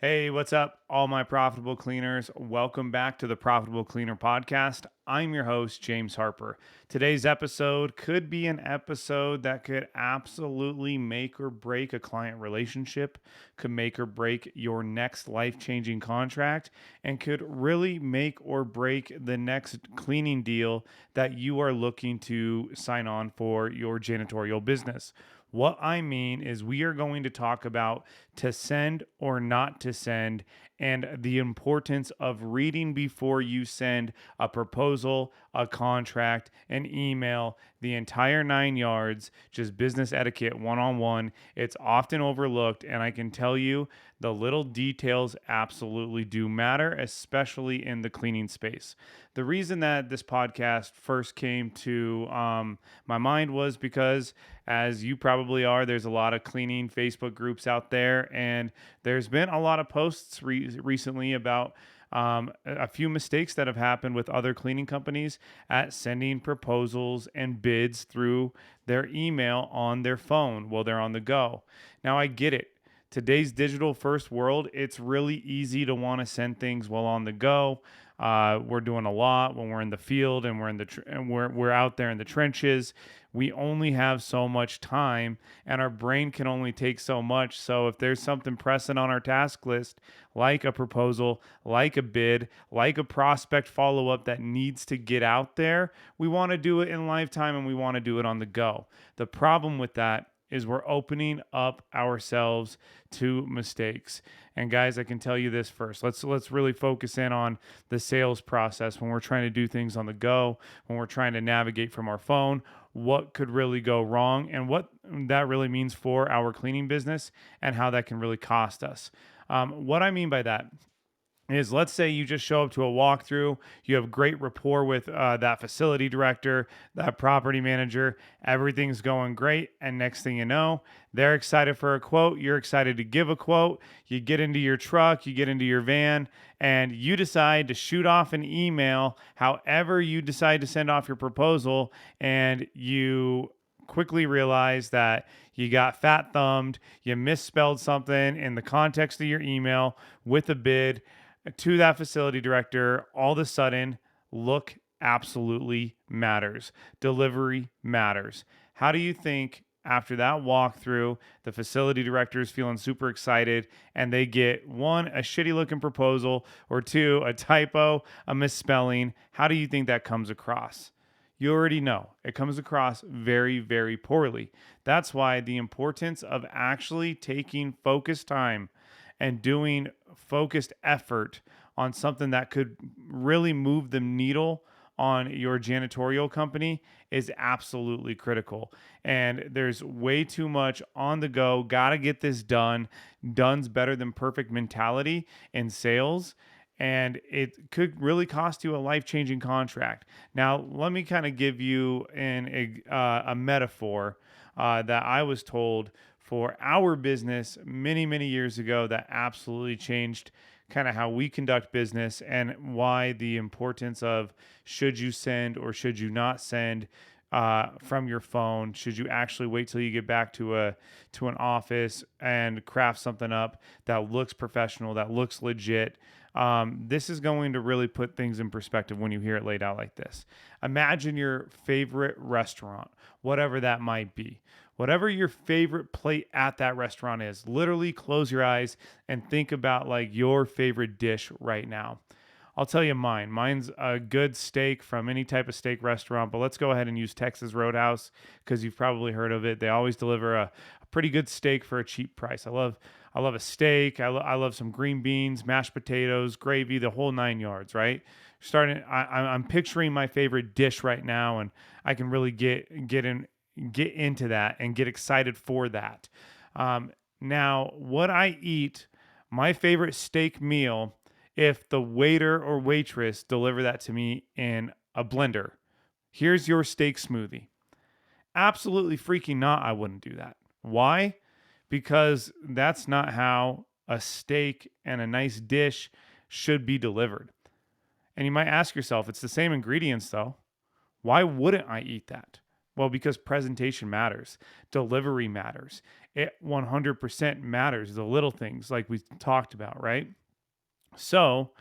Hey, what's up, all my profitable cleaners? Welcome back to the Profitable Cleaner Podcast. I'm your host, James Harper. Today's episode could be an episode that could absolutely make or break a client relationship, could make or break your next life changing contract, and could really make or break the next cleaning deal that you are looking to sign on for your janitorial business. What I mean is, we are going to talk about to send or not to send and the importance of reading before you send a proposal, a contract, an email, the entire nine yards, just business etiquette 101. It's often overlooked, and I can tell you the little details absolutely do matter, especially in the cleaning space. The reason that this podcast first came to my mind was because, as you probably are, there's a lot of cleaning Facebook groups out there, and there's been a lot of posts recently about a few mistakes that have happened with other cleaning companies at sending proposals and bids through their email on their phone while they're on the go. Now, I get it. Today's digital first world, it's really easy to want to send things while on the go. We're doing a lot when we're in the field and we're out there in the trenches. We only have so much time, and our brain can only take so much. So if there's something pressing on our task list, like a proposal, like a bid, like a prospect follow up that needs to get out there, we want to do it in lifetime and we want to do it on the go. The problem with that is we're opening up ourselves to mistakes. And guys, I can tell you this first. Let's really focus in on the sales process when we're trying to do things on the go, when we're trying to navigate from our phone, what could really go wrong and what that really means for our cleaning business and how that can really cost us. What I mean by that is, let's say you just show up to a walkthrough, you have great rapport with that facility director, that property manager, everything's going great, and next thing you know, they're excited for a quote, you're excited to give a quote, you get into your truck, you get into your van, and you decide to shoot off an email however you decide to send off your proposal, and you quickly realize that you got fat thumbed, you misspelled something in the context of your email with a bid to that facility director. All of a sudden, look absolutely matters. Delivery matters. How do you think, after that walkthrough, the facility director is feeling super excited and they get one, a shitty looking proposal, or two, a typo, a misspelling? How do you think that comes across? You already know it comes across very, very poorly. That's why the importance of actually taking focused time and doing focused effort on something that could really move the needle on your janitorial company is absolutely critical. And there's way too much on the go, gotta get this done. Done's better than perfect mentality in sales. And it could really cost you a life changing contract. Now, let me kind of give you a metaphor that I was told for our business many, many years ago that absolutely changed kind of how we conduct business and why the importance of should you send or should you not send from your phone. Should you actually wait till you get back to an office and craft something up that looks professional, that looks legit? This is going to really put things in perspective when you hear it laid out like this. Imagine your favorite restaurant, whatever that might be. Whatever your favorite plate at that restaurant is, literally close your eyes and think about like your favorite dish right now. I'll tell you mine. Mine's a good steak from any type of steak restaurant, but let's go ahead and use Texas Roadhouse because you've probably heard of it. They always deliver a pretty good steak for a cheap price. I love a steak. I love some green beans, mashed potatoes, gravy, the whole nine yards. Right? I'm picturing my favorite dish right now, and I can really get into that and get excited for that. Now, what I eat, my favorite steak meal, if the waiter or waitress deliver that to me in a blender. Here's your steak smoothie. Absolutely freaking not, I wouldn't do that. Why? Because that's not how a steak and a nice dish should be delivered. And you might ask yourself, it's the same ingredients though. Why wouldn't I eat that? Well, because presentation matters, delivery matters. It 100% matters. The little things like we talked about, right? So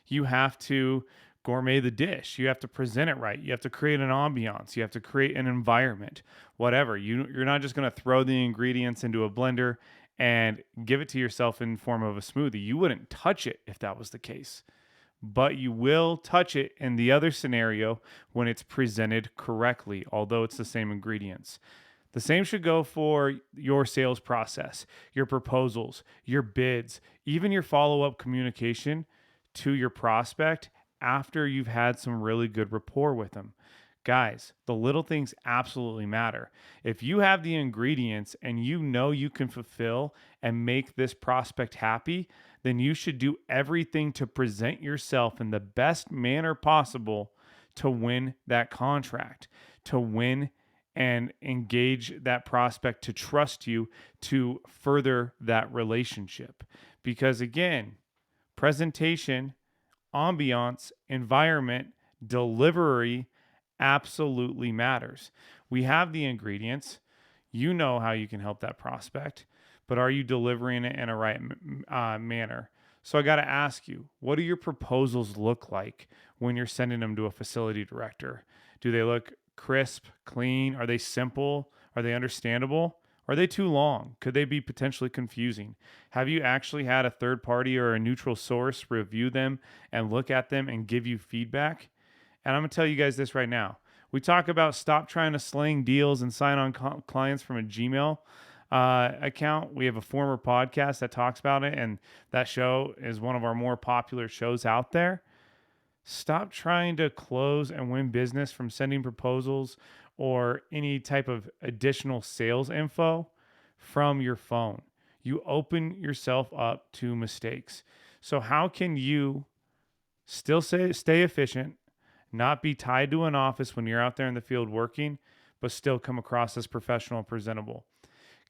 you have to gourmet the dish. You have to present it right. You have to create an ambiance. You have to create an environment, whatever. You're not just going to throw the ingredients into a blender and give it to yourself in form of a smoothie. You wouldn't touch it if that was the case, but you will touch it in the other scenario when it's presented correctly, although it's the same ingredients. The same should go for your sales process, your proposals, your bids, even your follow up communication to your prospect after you've had some really good rapport with them. Guys, the little things absolutely matter. If you have the ingredients and you know you can fulfill and make this prospect happy, then you should do everything to present yourself in the best manner possible to win that contract, to win and engage that prospect to trust you to further that relationship. Because again, presentation, ambiance, environment, delivery absolutely matters. We have the ingredients. You know how you can help that prospect, but are you delivering it in a right manner? So I got to ask you, what do your proposals look like when you're sending them to a facility director? Do they look crisp, clean? Are they simple? Are they understandable? Are they too long? Could they be potentially confusing? Have you actually had a third party or a neutral source review them and look at them and give you feedback? And I'm going to tell you guys this right now. We talk about stop trying to sling deals and sign on clients from a Gmail account. We have a former podcast that talks about it, and that show is one of our more popular shows out there. Stop trying to close and win business from sending proposals or any type of additional sales info from your phone. You open yourself up to mistakes. So, how can you still stay efficient, not be tied to an office when you're out there in the field working, but still come across as professional and presentable?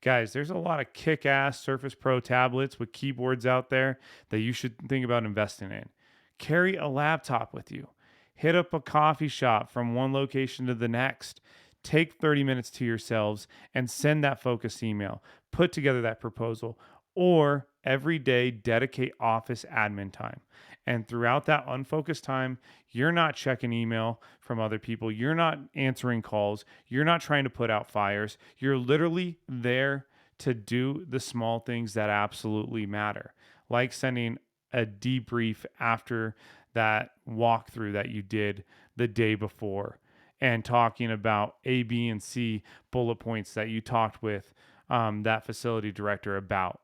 Guys, there's a lot of kick ass Surface Pro tablets with keyboards out there that you should think about investing in. Carry a laptop with you. Hit up a coffee shop from one location to the next. Take 30 minutes to yourselves and send that focused email. Put together that proposal. Or every day, dedicate office admin time. And throughout that unfocused time, you're not checking email from other people. You're not answering calls. You're not trying to put out fires. You're literally there to do the small things that absolutely matter, like sending a debrief after that walkthrough that you did the day before and talking about A, B, and C bullet points that you talked with that facility director about.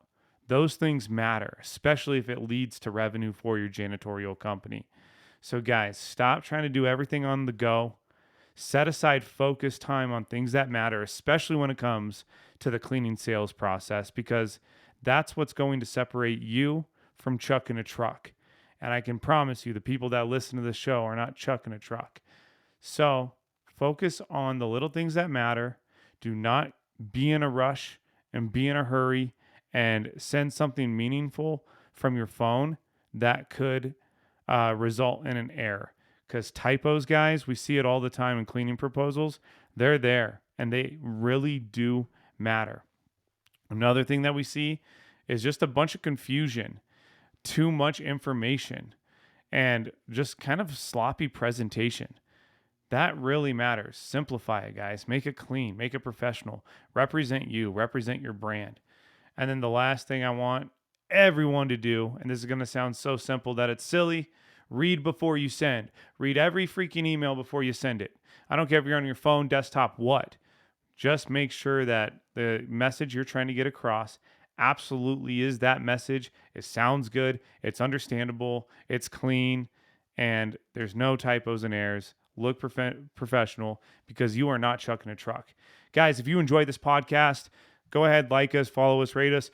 Those things matter, especially if it leads to revenue for your janitorial company. So, guys, stop trying to do everything on the go. Set aside focus time on things that matter, especially when it comes to the cleaning sales process, because that's what's going to separate you from chucking a truck. And I can promise you, the people that listen to this show are not chucking a truck. So focus on the little things that matter. Do not be in a rush and be in a hurry and send something meaningful from your phone that could result in an error. Because typos, guys, we see it all the time in cleaning proposals. They're there and they really do matter. Another thing that we see is just a bunch of confusion, too much information, and just kind of sloppy presentation. That really matters. Simplify it, guys. Make it clean, make it professional. Represent you, represent your brand. And then the last thing I want everyone to do, and this is going to sound so simple that it's silly, read before you send. Read every freaking email before you send it. I don't care if you're on your phone, desktop, what. Just make sure that the message you're trying to get across absolutely is that message. It sounds good, it's understandable, it's clean, and there's no typos and errors. Look professional because you are not chucking a truck. Guys, if you enjoyed this podcast, go ahead, like us, follow us, rate us,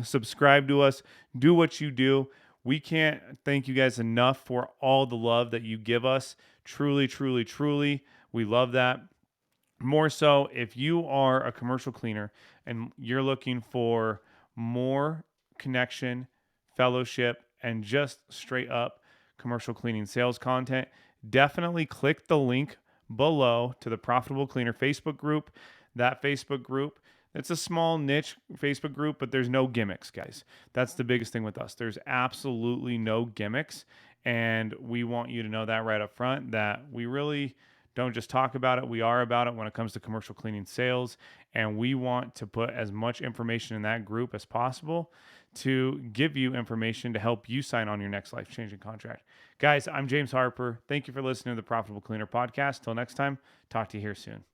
subscribe to us, do what you do. We can't thank you guys enough for all the love that you give us. Truly, truly, truly. We love that. More so, if you are a commercial cleaner and you're looking for more connection, fellowship, and just straight up commercial cleaning sales content, definitely click the link below to the Profitable Cleaner Facebook group. That Facebook group, it's a small niche Facebook group, but there's no gimmicks, guys. That's the biggest thing with us. There's absolutely no gimmicks. And we want you to know that right up front, that we really don't just talk about it. We are about it when it comes to commercial cleaning sales. And we want to put as much information in that group as possible to give you information to help you sign on your next life changing contract. Guys, I'm James Harper. Thank you for listening to the Profitable Cleaner podcast. Till next time, talk to you here soon.